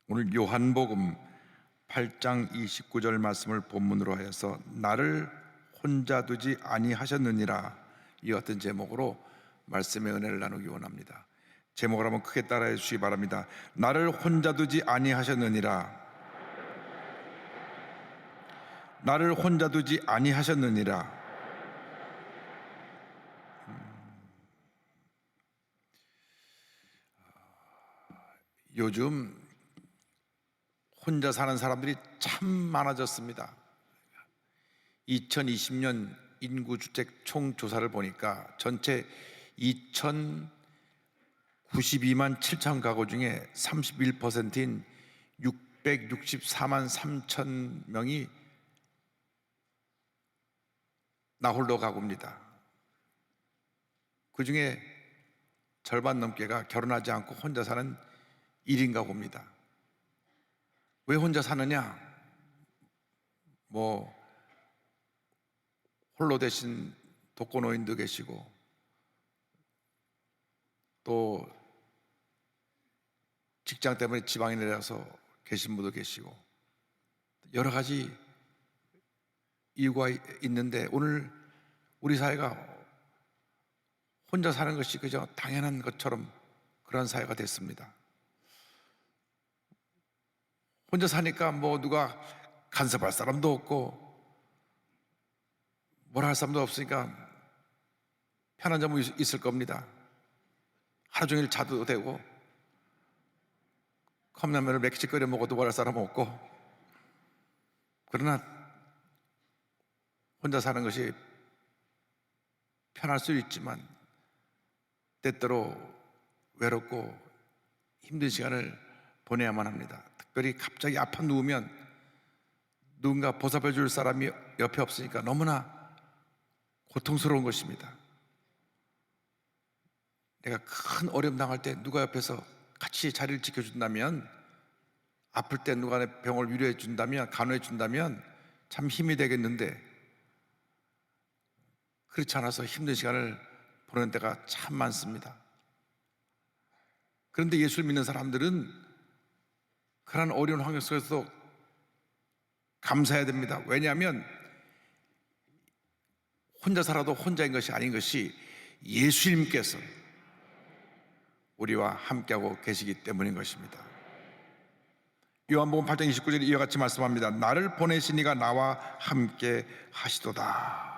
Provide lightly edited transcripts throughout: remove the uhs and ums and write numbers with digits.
오늘 요한복음 8장 29절 말씀을 본문으로 하여서 나를 혼자 두지 아니하셨느니라, 이 같은 제목으로 말씀의 은혜를 나누기 원합니다. 제목을 한번 크게 따라해 주시기 바랍니다. 나를 혼자 두지 아니하셨느니라. 나를 혼자 두지 아니하셨느니라. 요즘 혼자 사는 사람들이 참 많아졌습니다. 2020년 인구주택 총조사를 보니까 전체 2,092만 7천 가구 중에 31%인 664만 3천 명이 나홀로 가구입니다. 그 중에 절반 넘게가 결혼하지 않고 혼자 사는 1인 가구입니다. 왜 혼자 사느냐? 홀로 되신 독거노인도 계시고, 또 직장 때문에 지방에 내려서 계신 분도 계시고, 여러 가지 이유가 있는데, 오늘 우리 사회가 혼자 사는 것이 그저 당연한 것처럼 그런 사회가 됐습니다. 혼자 사니까 누가 간섭할 사람도 없고 뭐라 할 사람도 없으니까 편한 점은 있을 겁니다. 하루 종일 자도 되고 컵라면을 몇 개씩 끓여 먹어도 뭐라 할 사람 없고, 그러나 혼자 사는 것이 편할 수 있지만 때때로 외롭고 힘든 시간을 보내야만 합니다. 특별히 갑자기 아파 누우면 누군가 보살펴 줄 사람이 옆에 없으니까 너무나 고통스러운 것입니다. 내가 큰 어려움 당할 때 누가 옆에서 같이 자리를 지켜준다면, 아플 때 누가 내 병을 위로해 준다면, 간호해 준다면 참 힘이 되겠는데, 그렇지 않아서 힘든 시간을 보내는 때가 참 많습니다. 그런데 예수를 믿는 사람들은 그런 어려운 환경 속에서도 감사해야 됩니다. 왜냐하면 혼자 살아도 혼자인 것이 아닌 것이 예수님께서 우리와 함께하고 계시기 때문인 것입니다. 요한복음 8장 29절에 이와 같이 말씀합니다. 나를 보내신 이가 나와 함께 하시도다.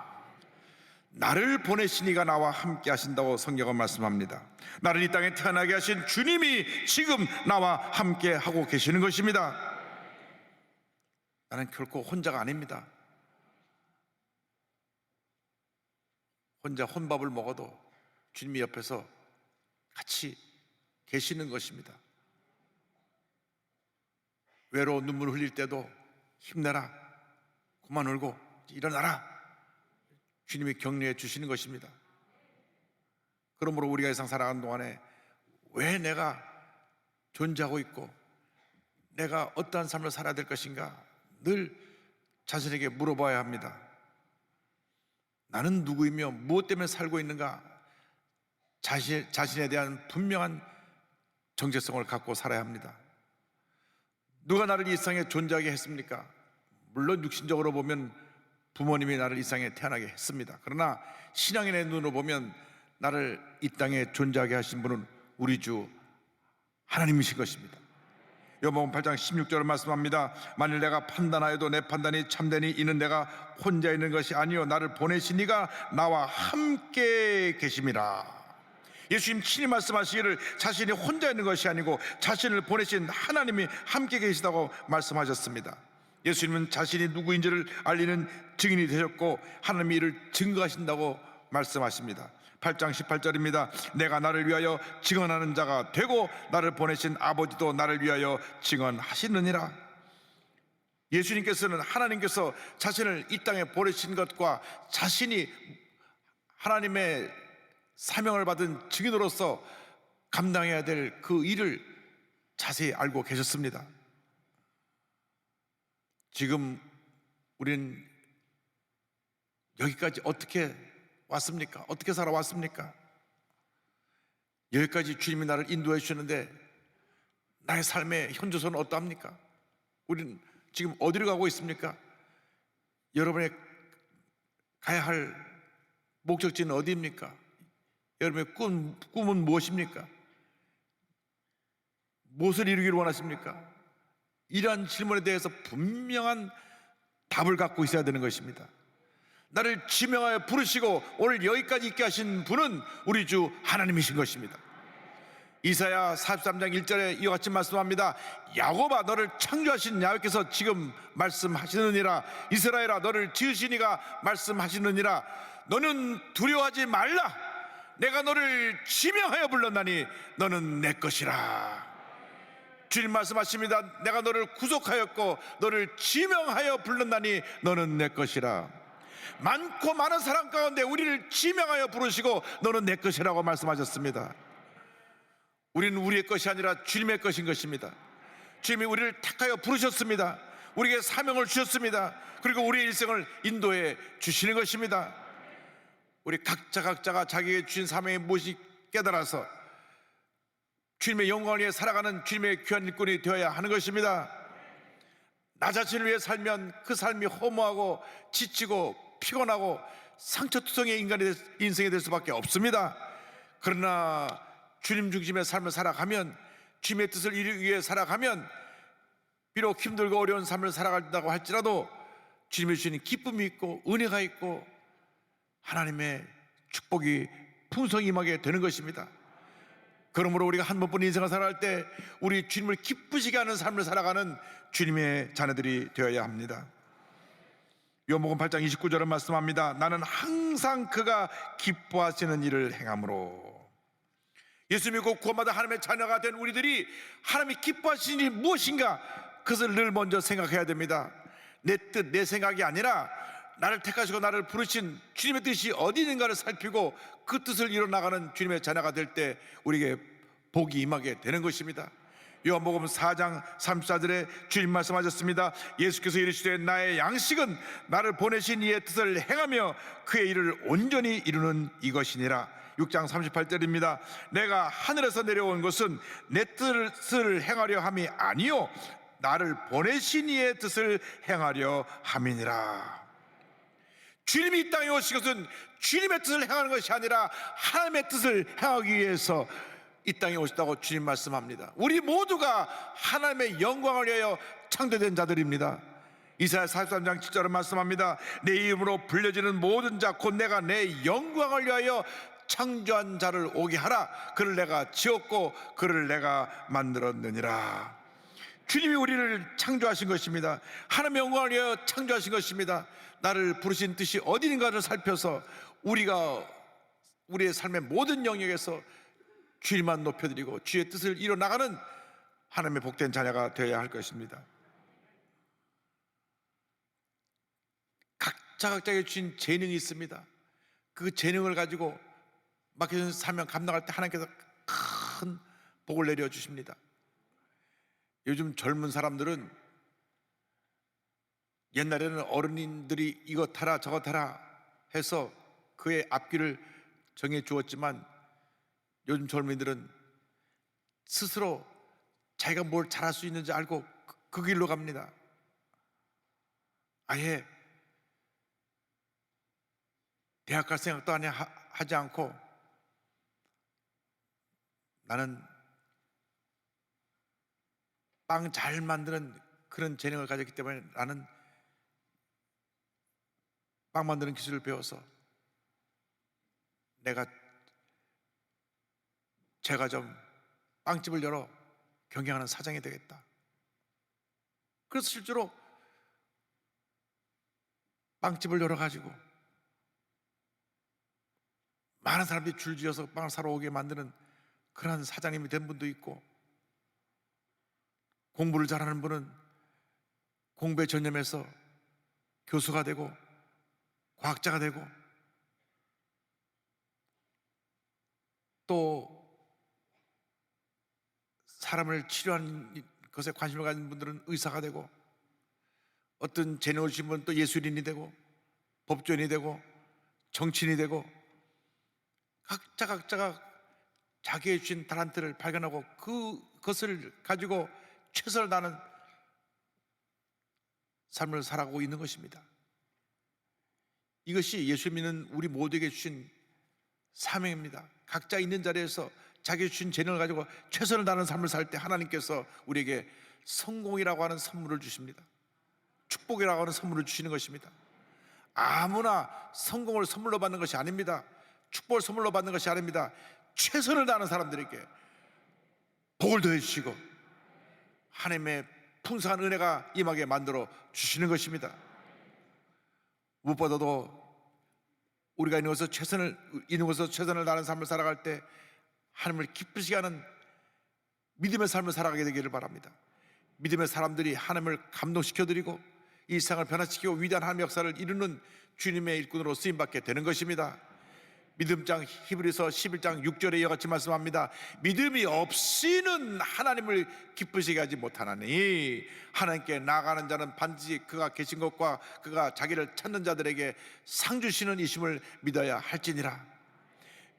나를 보내신 이가 나와 함께 하신다고 성경은 말씀합니다. 나를 이 땅에 태어나게 하신 주님이 지금 나와 함께 하고 계시는 것입니다. 나는 결코 혼자가 아닙니다. 혼자 혼밥을 먹어도 주님이 옆에서 같이 계시는 것입니다. 외로워 눈물 흘릴 때도 힘내라, 그만 울고 일어나라, 주님이 격려해 주시는 것입니다. 그러므로 우리가 이 세상 살아가는 동안에 왜 내가 존재하고 있고 내가 어떠한 삶을 살아야 될 것인가 늘 자신에게 물어봐야 합니다. 나는 누구이며 무엇 때문에 살고 있는가? 자신에 대한 분명한 정체성을 갖고 살아야 합니다. 누가 나를 이 세상에 존재하게 했습니까? 물론 육신적으로 보면 부모님이 나를 이 세상에 태어나게 했습니다. 그러나 신앙인의 눈으로 보면 나를 이 땅에 존재하게 하신 분은 우리 주 하나님이신 것입니다. 요한복음 8장 16절을 말씀합니다. 만일 내가 판단하여도 내 판단이 참되니 이는 내가 혼자 있는 것이 아니요 나를 보내신 이가 나와 함께 계심이라. 예수님 친히 말씀하시기를 자신이 혼자 있는 것이 아니고 자신을 보내신 하나님이 함께 계시다고 말씀하셨습니다. 예수님은 자신이 누구인지를 알리는 증인이 되셨고 하나님의 일을 증거하신다고 말씀하십니다. 8장 18절입니다. 내가 나를 위하여 증언하는 자가 되고 나를 보내신 아버지도 나를 위하여 증언하시느니라. 예수님께서는 하나님께서 자신을 이 땅에 보내신 것과 자신이 하나님의 사명을 받은 증인으로서 감당해야 될 그 일을 자세히 알고 계셨습니다. 지금 우린 여기까지 어떻게 왔습니까? 어떻게 살아왔습니까? 여기까지 주님이 나를 인도해 주셨는데 나의 삶의 현주소는 어떠합니까? 우리는 지금 어디로 가고 있습니까? 여러분의 가야 할 목적지는 어디입니까? 여러분의 꿈은 무엇입니까? 무엇을 이루기를 원하십니까? 이러한 질문에 대해서 분명한 답을 갖고 있어야 되는 것입니다. 나를 지명하여 부르시고 오늘 여기까지 있게 하신 분은 우리 주 하나님이신 것입니다. 이사야 43장 1절에 이와 같이 말씀합니다. 야곱아, 너를 창조하신 야훼께서 지금 말씀하시느니라. 이스라엘아, 너를 지으신 이가 말씀하시느니라. 너는 두려워하지 말라. 내가 너를 지명하여 불렀나니 너는 내 것이라. 주님 말씀하십니다. 내가 너를 구속하였고 너를 지명하여 불렀나니 너는 내 것이라. 많고 많은 사람 가운데 우리를 지명하여 부르시고 너는 내 것이라고 말씀하셨습니다. 우리는 우리의 것이 아니라 주님의 것인 것입니다. 주님이 우리를 택하여 부르셨습니다. 우리에게 사명을 주셨습니다. 그리고 우리의 일생을 인도해 주시는 것입니다. 우리 각자가 자기에게 주신 사명이 무엇이 깨달아서 주님의 영광을 위해 살아가는 주님의 귀한 일꾼이 되어야 하는 것입니다. 나 자신을 위해 살면 그 삶이 허무하고 지치고 피곤하고 상처투성의 인생이 될 수밖에 없습니다. 그러나 주님 중심의 삶을 살아가면, 주님의 뜻을 이루기 위해 살아가면, 비록 힘들고 어려운 삶을 살아간다고 할지라도 주님이 주시는 기쁨이 있고 은혜가 있고 하나님의 축복이 풍성히 임하게 되는 것입니다. 그러므로 우리가 한 번뿐인 인생을 살아갈 때 우리 주님을 기쁘시게 하는 삶을 살아가는 주님의 자녀들이 되어야 합니다. 요한복음 8장 29절은 말씀합니다. 나는 항상 그가 기뻐하시는 일을 행함으로. 예수 믿고 구원받아 하나님의 자녀가 된 우리들이 하나님이 기뻐하시는 일이 무엇인가, 그것을 늘 먼저 생각해야 됩니다. 내 뜻, 내 생각이 아니라 나를 택하시고 나를 부르신 주님의 뜻이 어디 있는가를 살피고 그 뜻을 이뤄나가는 주님의 자녀가 될 때 우리에게 복이 임하게 되는 것입니다. 요한복음 4장 34절에 주님 말씀하셨습니다. 예수께서 이르시되 나의 양식은 나를 보내신 이의 뜻을 행하며 그의 일을 온전히 이루는 이것이니라. 6장 38절입니다. 내가 하늘에서 내려온 것은 내 뜻을 행하려 함이 아니요 나를 보내신 이의 뜻을 행하려 함이니라. 주님이 이 땅에 오신 것은 주님의 뜻을 행하는 것이 아니라 하나님의 뜻을 행하기 위해서 이 땅에 오셨다고 주님 말씀합니다. 우리 모두가 하나님의 영광을 위하여 창조된 자들입니다. 이사야 43장 7절은 말씀합니다. 내 이름으로 불려지는 모든 자 곧 내가 내 영광을 위하여 창조한 자를 오게 하라. 그를 내가 지었고 그를 내가 만들었느니라. 주님이 우리를 창조하신 것입니다. 하나님의 영광을 위하여 창조하신 것입니다. 나를 부르신 뜻이 어디 있는가를 살펴서 우리가 우리의 삶의 모든 영역에서 주님만 높여드리고 주의 뜻을 이뤄나가는 하나님의 복된 자녀가 되어야 할 것입니다. 각자에게 주신 재능이 있습니다. 그 재능을 가지고 맡겨진 사명 감당할 때 하나님께서 큰 복을 내려주십니다. 요즘 젊은 사람들은 옛날에는 어른들이 이것 하라 저것 하라 해서 그의 앞길을 정해 주었지만 요즘 젊은이들은 스스로 자기가 뭘 잘할 수 있는지 알고 그 길로 갑니다. 아예 대학 갈 생각도 하지 않고 나는 빵 잘 만드는 그런 재능을 가졌기 때문에 나는 빵 만드는 기술을 배워서 내가 제가 좀 빵집을 열어 경영하는 사장이 되겠다. 그래서 실제로 빵집을 열어가지고 많은 사람들이 줄지어서 빵을 사러 오게 만드는 그런 사장님이 된 분도 있고, 공부를 잘하는 분은 공부에 전념해서 교수가 되고 과학자가 되고, 또 사람을 치료하는 것에 관심을 가진 분들은 의사가 되고, 어떤 재능을 주신 분은 또 예술인이 되고 법조인이 되고 정치인이 되고, 각자가 자기의 주신 달란트를 발견하고 그 그것을 가지고 최선을 다하는 삶을 살아가고 있는 것입니다. 이것이 예수 믿는 우리 모두에게 주신 사명입니다. 각자 있는 자리에서 자기 주신 재능을 가지고 최선을 다하는 삶을 살 때 하나님께서 우리에게 성공이라고 하는 선물을 주십니다. 축복이라고 하는 선물을 주시는 것입니다. 아무나 성공을 선물로 받는 것이 아닙니다. 축복을 선물로 받는 것이 아닙니다. 최선을 다하는 사람들에게 복을 더해 주시고 하나님의 풍성한 은혜가 임하게 만들어 주시는 것입니다. 무엇보다도 우리가 있는 곳에서 최선을 다하는 삶을 살아갈 때 하나님을 기쁘시게 하는 믿음의 삶을 살아가게 되기를 바랍니다. 믿음의 사람들이 하나님을 감동시켜드리고 이 세상을 변화시키고 위대한 하나님의 역사를 이루는 주님의 일꾼으로 쓰임받게 되는 것입니다. 믿음장 히브리서 11장 6절에 이와 같이 말씀합니다. 믿음이 없이는 하나님을 기쁘시게 하지 못하나니 하나님께 나아가는 자는 반드시 그가 계신 것과 그가 자기를 찾는 자들에게 상 주시는 이심을 믿어야 할지니라.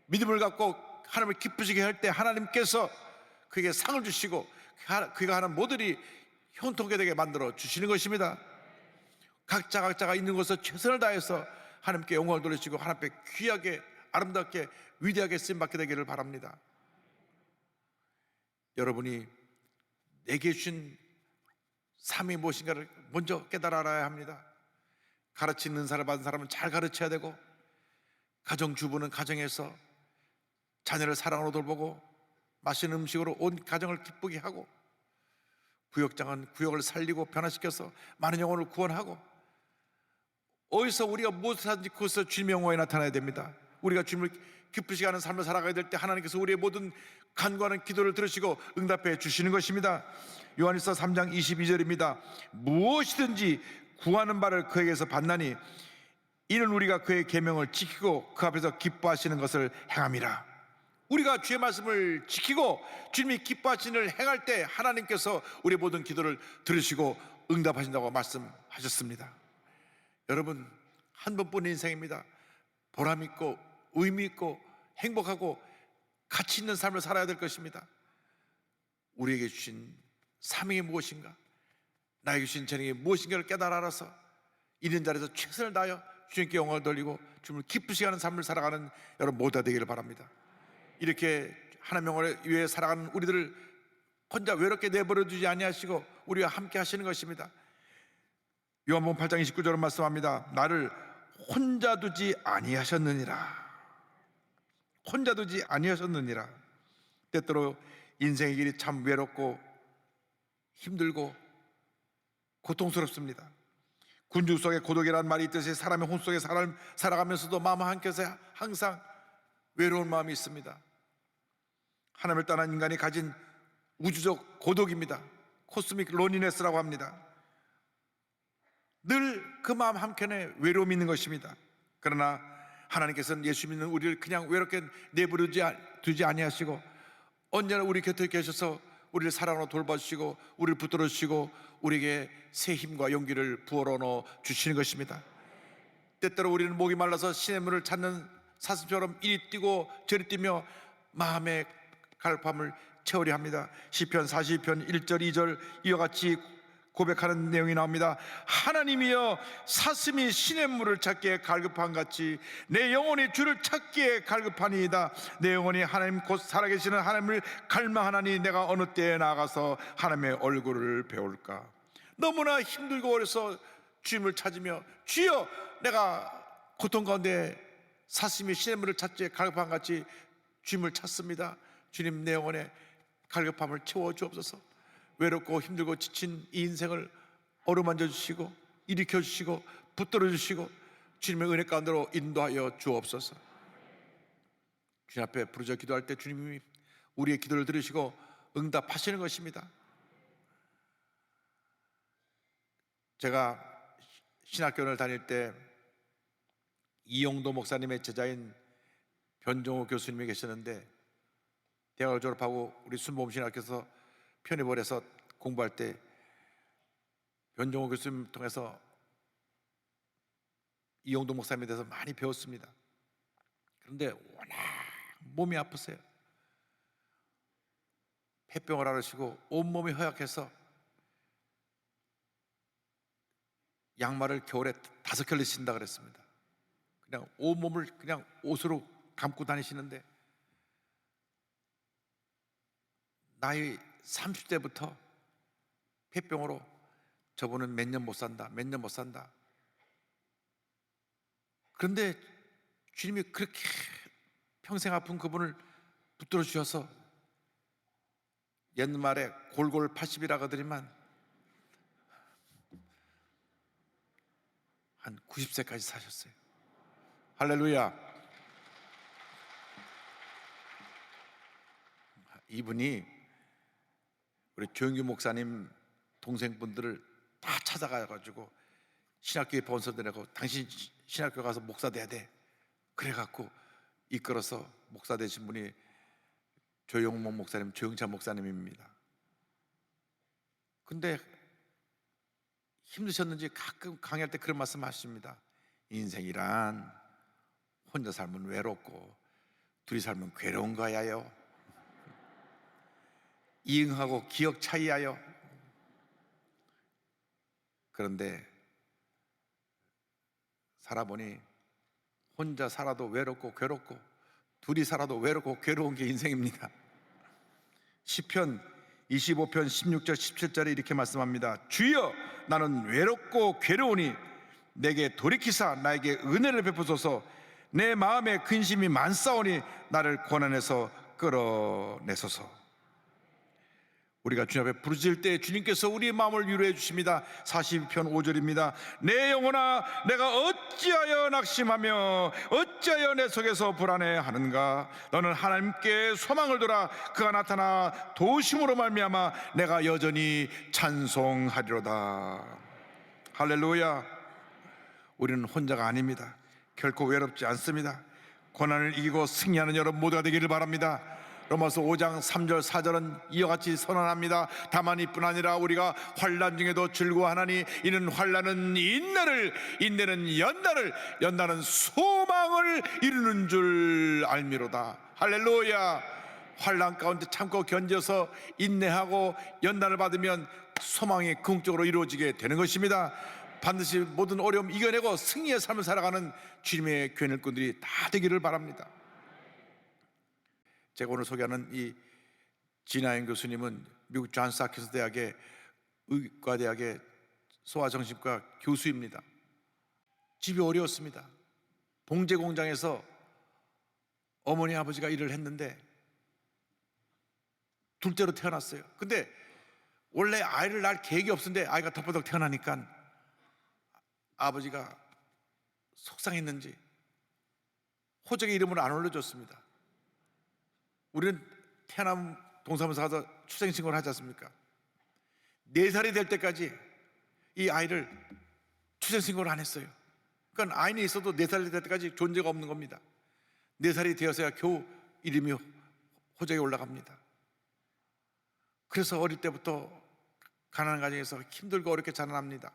믿음을 갖고 하나님을 기쁘시게 할 때 하나님께서 그에게 상을 주시고 그가 하는 모든 형통하게 되게 만들어 주시는 것입니다. 각자가 있는 곳에서 최선을 다해서 하나님께 영광을 돌리시고 하나님께 귀하게 아름답게 위대하게 쓰임받게 되기를 바랍니다. 여러분이 내게 주신 삶이 무엇인가를 먼저 깨달아 알아야 합니다. 가르치는 사람 받은 사람은 잘 가르쳐야 되고, 가정주부는 가정에서 자녀를 사랑으로 돌보고 맛있는 음식으로 온 가정을 기쁘게 하고, 구역장은 구역을 살리고 변화시켜서 많은 영혼을 구원하고, 어디서 우리가 무엇을 하든지 그것에서 주님의 영광이 나타나야 됩니다. 우리가 주님을 기쁘시게 하는 삶을 살아가야 될 때 하나님께서 우리의 모든 간구하는 기도를 들으시고 응답해 주시는 것입니다. 요한일서 3장 22절입니다. 무엇이든지 구하는 바를 그에게서 받나니 이는 우리가 그의 계명을 지키고 그 앞에서 기뻐하시는 것을 행함이라. 우리가 주의 말씀을 지키고 주님이 기뻐하시는 일을 행할 때 하나님께서 우리의 모든 기도를 들으시고 응답하신다고 말씀하셨습니다. 여러분, 한 번뿐인 인생입니다. 보람 있고 의미 있고 행복하고 가치 있는 삶을 살아야 될 것입니다. 우리에게 주신 사명이 무엇인가, 나에게 주신 재능이 무엇인가를 깨달아 알아서 있는 자리에서 최선을 다하여 주님께 영광을 돌리고 주님을 기쁘시게 하는 삶을 살아가는 여러분 모두가 되기를 바랍니다. 이렇게 하나님 영광을 위해 살아가는 우리들을 혼자 외롭게 내버려 두지 아니하시고 우리와 함께 하시는 것입니다. 요한복음 8장 29절은 말씀합니다. 나를 혼자 두지 아니하셨느니라. 혼자 두지 아니하셨느니라. 때때로 인생의 길이 참 외롭고 힘들고 고통스럽습니다. 군중 속에 고독이라는 말이 있듯이 사람의 혼 속에 살아가면서도 마음 한켠에 항상 외로운 마음이 있습니다. 하나님을 떠난 인간이 가진 우주적 고독입니다. 코스믹 로니네스라고 합니다. 늘 그 마음 한켠에 외로움이 있는 것입니다. 그러나 하나님께서는 예수 믿는 우리를 그냥 외롭게 내버려 두지 아니하시고 언제나 우리 곁에 계셔서 우리를 사랑으로 돌봐주시고 우리를 붙들어 주시고 우리에게 새 힘과 용기를 부어넣어 넣어 주시는 것입니다. 때때로 우리는 목이 말라서 시냇물을 찾는 사슴처럼 이리 뛰고 저리 뛰며 마음의 갈급함을 채우려 합니다. 시편 42편 1절 2절 이와 같이 고백하는 내용이 나옵니다. 하나님이여, 사슴이 시냇물을 찾기에 갈급한 같이 내 영혼이 주를 찾기에 갈급하니이다. 내 영혼이 하나님 곧 살아계시는 하나님을 갈망하나니 내가 어느 때에 나가서 하나님의 얼굴을 배울까. 너무나 힘들고 어려서 주님을 찾으며 주여, 내가 고통 가운데 사슴이 시냇물을 찾기에 갈급한 같이 주님을 찾습니다. 주님, 내 영혼의 갈급함을 채워 주옵소서. 외롭고 힘들고 지친 이 인생을 어루만져 주시고 일으켜 주시고 붙들어 주시고 주님의 은혜 가운데로 인도하여 주옵소서. 주님 앞에 부르짖어 기도할 때 주님이 우리의 기도를 들으시고 응답하시는 것입니다. 제가 신학교를 다닐 때 이용도 목사님의 제자인 변종호 교수님이 계셨는데, 대학을 졸업하고 우리 순복음신학교에서 편입을 해서 공부할 때 변종호 교수님 통해서 이용도 목사님에 대해서 많이 배웠습니다. 그런데 워낙 몸이 아프세요. 폐병을 앓으시고 온몸이 허약해서 양말을 겨울에 5켤레 신다 그랬습니다. 그냥 온몸을 그냥 옷으로 감고 다니시는데 나이 30대부터 폐병으로 저분은 몇 년 못 산다, 몇 년 못 산다. 그런데 주님이 그렇게 평생 아픈 그분을 붙들어 주셔서 옛말에 골골 80이라고 하더니만 한 90세까지 사셨어요. 할렐루야. 이분이 우리 조영규 목사님 동생분들을 다 찾아가가지고 신학교에 본서되라고 당신 신학교 가서 목사 돼야 돼. 그래갖고 이끌어서 목사 되신 분이 조영목 목사님, 조영찬 목사님입니다. 근데 힘드셨는지 가끔 강의할 때 그런 말씀 하십니다. 인생이란 혼자 살면 외롭고 둘이 살면 괴로운 거야요. 이응하고 기억 차이야요. 그런데 살아보니 혼자 살아도 외롭고 괴롭고 둘이 살아도 외롭고 괴로운 게 인생입니다. 시편 25편 16절 17절에 이렇게 말씀합니다. 주여 나는 외롭고 괴로우니 내게 돌이키사 나에게 은혜를 베푸소서. 내 마음에 근심이 많사오니 나를 고난에서 끌어내소서. 우리가 주님 앞에 부르짖을 때 주님께서 우리의 마음을 위로해 주십니다. 42편 5절입니다. 내 영혼아 내가 어찌하여 낙심하며 어찌하여 내 속에서 불안해하는가. 너는 하나님께 소망을 둬라. 그가 나타나 도우심으로 말미암아 내가 여전히 찬송하리로다. 할렐루야. 우리는 혼자가 아닙니다. 결코 외롭지 않습니다. 고난을 이기고 승리하는 여러분 모두가 되기를 바랍니다. 로마서 5장 3절 4절은 이와 같이 선언합니다. 다만 이뿐 아니라 우리가 환난 중에도 즐거워하나니 이는 환난은 인내를, 인내는 연단을, 연단은 소망을 이루는 줄 알미로다. 할렐루야. 환난 가운데 참고 견뎌서 인내하고 연단을 받으면 소망이 궁극적으로 이루어지게 되는 것입니다. 반드시 모든 어려움 이겨내고 승리의 삶을 살아가는 주님의 교회 일꾼들이 다 되기를 바랍니다. 제가 오늘 소개하는 이 진아영 교수님은 미국 존스 홉킨스 대학의 의과대학의 소아정신과 교수입니다. 집이 어려웠습니다. 봉제 공장에서 어머니 아버지가 일을 했는데 둘째로 태어났어요. 근데 원래 아이를 낳을 계획이 없었는데 아이가 덮어덕 태어나니까 아버지가 속상했는지 호적의 이름을 안 올려줬습니다. 우리는 태어남 동사무소 가서 출생신고를 하지 않습니까? 4살이 될 때까지 이 아이를 출생신고를 안 했어요. 그러니까 아이는 있어도 4살이 될 때까지 존재가 없는 겁니다. 4살이 되어서야 겨우 이름이 호적에 올라갑니다. 그래서 어릴 때부터 가난한 가정에서 힘들고 어렵게 자라납니다.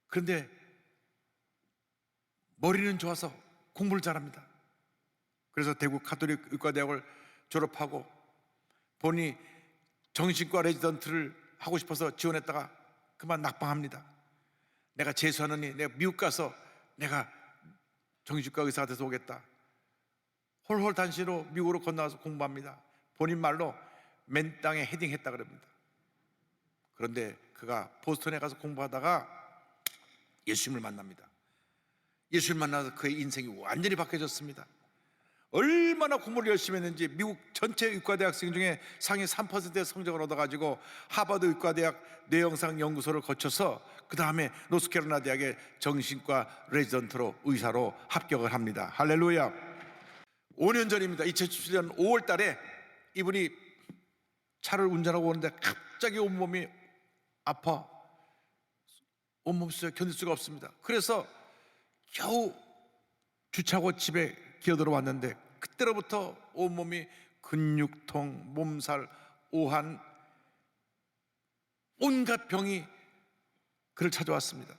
그런데 머리는 좋아서 공부를 잘합니다. 그래서 대구 가톨릭 의과대학을 졸업하고 본인이 정신과 레지던트를 하고 싶어서 지원했다가 그만 낙방합니다. 내가 재수하느니 내가 미국 가서 내가 정신과 의사가 돼서 오겠다. 홀홀 단신으로 미국으로 건너가서 공부합니다. 본인 말로 맨 땅에 헤딩했다 그럽니다. 그런데 그가 보스턴에 가서 공부하다가 예수님을 만납니다. 예수를 만나서 그의 인생이 완전히 바뀌어졌습니다. 얼마나 공부를 열심히 했는지 미국 전체 의과대학생 중에 상위 3%의 성적을 얻어가지고 하버드 의과대학 뇌영상 연구소를 거쳐서 그 다음에 노스캐롤라이나 대학의 정신과 레지던트로 의사로 합격을 합니다. 할렐루야. 5년 전입니다. 2017년 5월 달에 이분이 차를 운전하고 오는데 갑자기 온몸이 아파 온몸 속에 견딜 수가 없습니다. 그래서 겨우 주차하고 집에 기어들어왔는데 그때로부터 온몸이 근육통, 몸살, 오한 온갖 병이 그를 찾아왔습니다.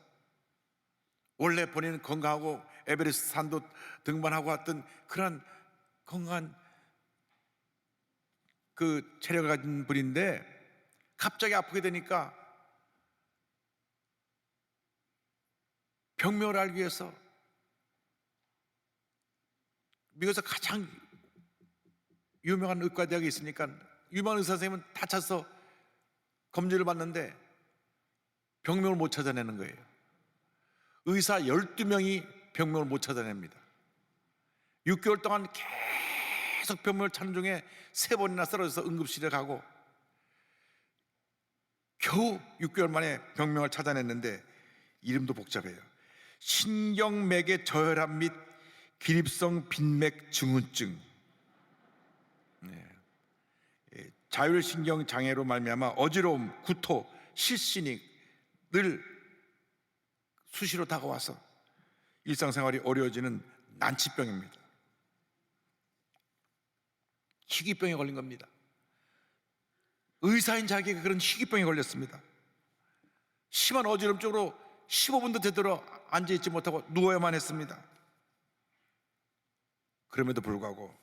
원래 본인은 건강하고 에베레스트 산도 등반하고 왔던 그런 건강한 그 체력을 가진 분인데 갑자기 아프게 되니까 병명을 알기 위해서 미국에서 가장 유명한 의과대학이 있으니까 유명한 의사 선생님은 다 찾아서 검진을 받는데 병명을 못 찾아내는 거예요. 의사 12명이 병명을 못 찾아냅니다. 6개월 동안 계속 병명을 찾는 중에 3번이나 쓰러져서 응급실에 가고 겨우 6개월 만에 병명을 찾아냈는데 이름도 복잡해요. 신경맥의 저혈압 및 기립성 빈맥 증후증, 자율신경 장애로 말미암아 어지러움, 구토, 실신이 늘 수시로 다가와서 일상생활이 어려워지는 난치병입니다. 희귀병에 걸린 겁니다. 의사인 자기가 그런 희귀병에 걸렸습니다. 심한 어지러움 쪽으로 15분도 되도록 앉아있지 못하고 누워야만 했습니다. 그럼에도 불구하고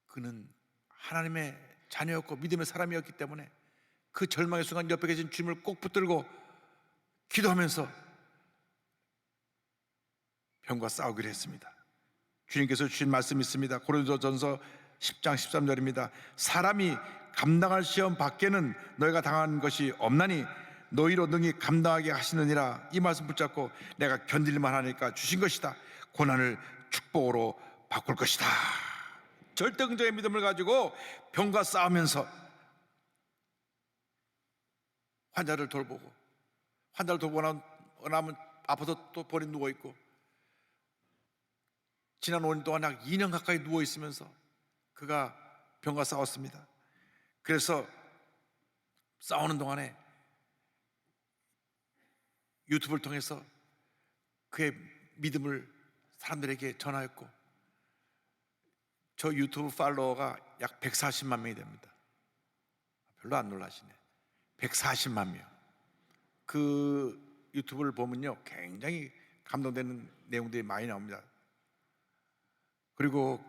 그는 하나님의 자녀였고 믿음의 사람이었기 때문에 그 절망의 순간 옆에 계신 주님을 꼭 붙들고 기도하면서 병과 싸우기로 했습니다. 주님께서 주신 말씀이 있습니다. 고린도전서 10장 13절입니다. 사람이 감당할 시험 밖에는 너희가 당한 것이 없나니 너희로 능히 감당하게 하시느니라. 이 말씀 붙잡고 내가 견딜만 하니까 주신 것이다. 고난을 축복으로 바꿀 것이다. 절대 긍정의 믿음을 가지고 병과 싸우면서 환자를 돌보고, 환자를 돌보고 나면 아파서 또 본인 누워있고, 지난 5년 동안 약 2년 가까이 누워있으면서 그가 병과 싸웠습니다. 그래서 싸우는 동안에 유튜브를 통해서 그의 믿음을 사람들에게 전하였고, 저 유튜브 팔로워가 약 140만 명이 됩니다. 별로 안 놀라시네. 140만 명. 그 유튜브를 보면요, 굉장히 감동되는 내용들이 많이 나옵니다. 그리고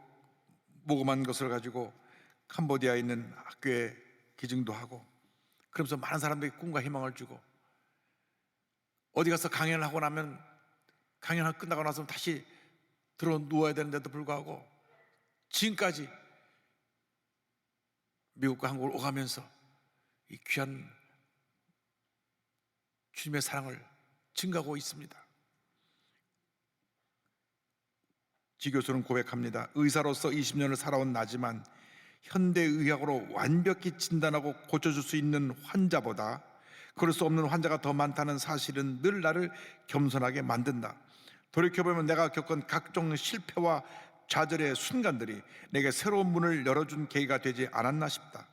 모금한 것을 가지고 캄보디아에 있는 학교에 기증도 하고, 그러면서 많은 사람들에게 꿈과 희망을 주고, 어디 가서 강연을 하고 나면 강연 끝나고 나서 다시 들어 누워야 되는데도 불구하고 지금까지 미국과 한국을 오가면서 이 귀한 주님의 사랑을 증가하고 있습니다. 지 교수는 고백합니다. 의사로서 20년을 살아온 나지만 현대의학으로 완벽히 진단하고 고쳐줄 수 있는 환자보다 그럴 수 없는 환자가 더 많다는 사실은 늘 나를 겸손하게 만든다. 돌이켜보면 내가 겪은 각종 실패와 좌절의 순간들이 내게 새로운 문을 열어준 계기가 되지 않았나 싶다.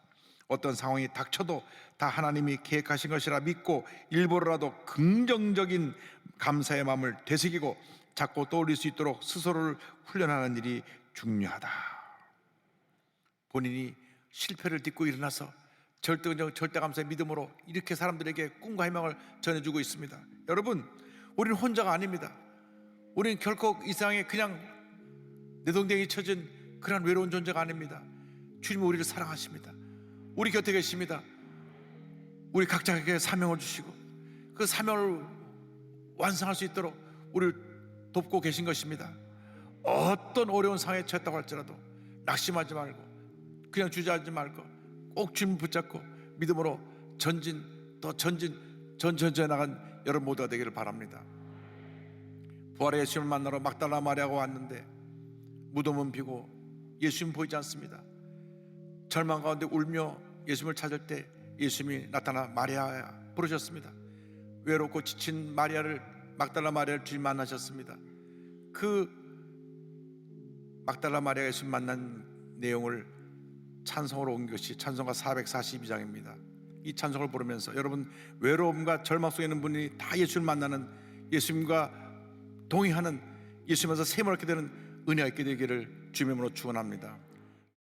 어떤 상황이 닥쳐도 다 하나님이 계획하신 것이라 믿고 일부러라도 긍정적인 감사의 마음을 되새기고 자꾸 떠올릴 수 있도록 스스로를 훈련하는 일이 중요하다. 본인이 실패를 딛고 일어나서 절대 감사의 믿음으로 이렇게 사람들에게 꿈과 희망을 전해주고 있습니다. 여러분, 우리는 혼자가 아닙니다. 우리는 결코 이 세상에 그냥 내동댕이 쳐진 그런 외로운 존재가 아닙니다. 주님은 우리를 사랑하십니다. 우리 곁에 계십니다. 우리 각자에게 사명을 주시고 그 사명을 완성할 수 있도록 우리를 돕고 계신 것입니다. 어떤 어려운 상황에 처했다고 할지라도 낙심하지 말고 그냥 주저하지 말고 꼭 주님 붙잡고 믿음으로 전전해 나간 여러분 모두가 되기를 바랍니다. 부활의 예수님을 만나러 막달라 마리아가 왔는데 무덤은 비고 예수님 보이지 않습니다. 절망 가운데 울며 예수님을 찾을 때 예수님이 나타나 마리아야 부르셨습니다. 외롭고 지친 막달라 마리아를 주님 만나셨습니다. 그 막달라 마리아가 예수님 만난 내용을 찬송으로 온 것이 찬송가 442장입니다. 이 찬송을 부르면서 여러분 외로움과 절망 속에 있는 분이 다 예수님을 만나는, 예수님과 동의하는, 예수님에서 세모롭게 되는 은혜가 있게 되기를 주님으로 축원합니다.